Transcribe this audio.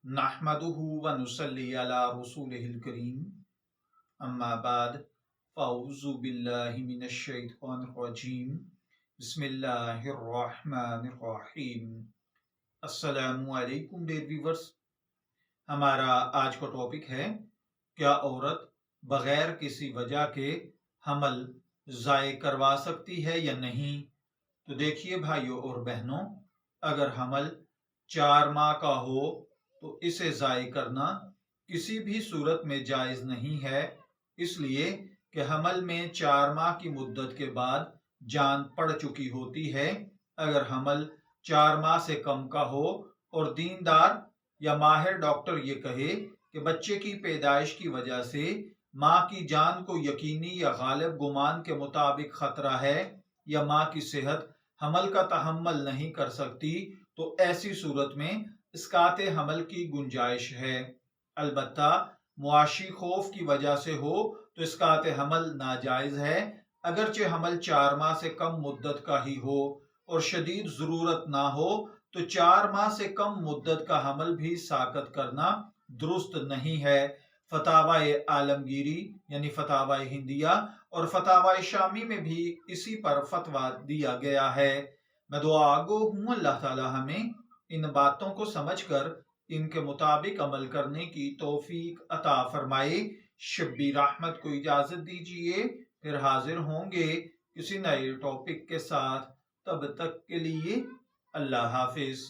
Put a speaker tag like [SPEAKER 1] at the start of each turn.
[SPEAKER 1] नहमदुहु व नुसल्ली अला रसूलिहिल करीम अम्मा बाद फ़अऊज़ु बिल्लाहि मिनश शैतानिर रजीम बिस्मिल्लाहिर रहमानिर रहीम। अस्सलामु अलैकुम डियर व्यूअर्स। हमारा आज का टॉपिक है, क्या औरत बगैर किसी वजह के हमल ज़ाय करवा सकती है या नहीं। तो देखिए भाइयों और बहनों, अगर हमल 4 माह का हो तो इसे ज़ाय करना किसी भी सूरत में जायज़ नहीं है, इसलिए कि हमल में 4 माह की मुद्दत के बाद जान पड़ चुकी होती है। अगर हमल 4 माह से कम का हो और दीनदार या माहिर डॉक्टर ये कहे कि बच्चे की पैदाइश की वजह से माँ की जान को यकीनी या गालिब गुमान के मुताबिक खतरा है या माँ की सेहत हमल का तहम्मुल नहीं कर सकती, तो ऐसी सूरत में इसकाते हमल की गुंजाइश है। अलबत्ता मुआशी खौफ की वजह से हो तो इसकाते हमल नाजायज है, अगरचे हमल 4 माह से कम मुद्दत का ही हो और शदीद जरूरत ना हो तो 4 माह से कम मुद्दत का हमल भी साकत करना दुरुस्त नहीं है। फतावाए आलमगीरी यानी फतावाए हिंदिया और फतावाए शामी में भी इसी पर फतवा दिया गया है। मैं दुआ गो हूँ अल्लाह ताला हमें इन बातों को समझकर इनके मुताबिक अमल करने की तौफीक अता फरमाए। शब्बीर अहमद को इजाजत दीजिए, फिर हाजिर होंगे किसी नए टॉपिक के साथ। तब तक के लिए अल्लाह हाफिज।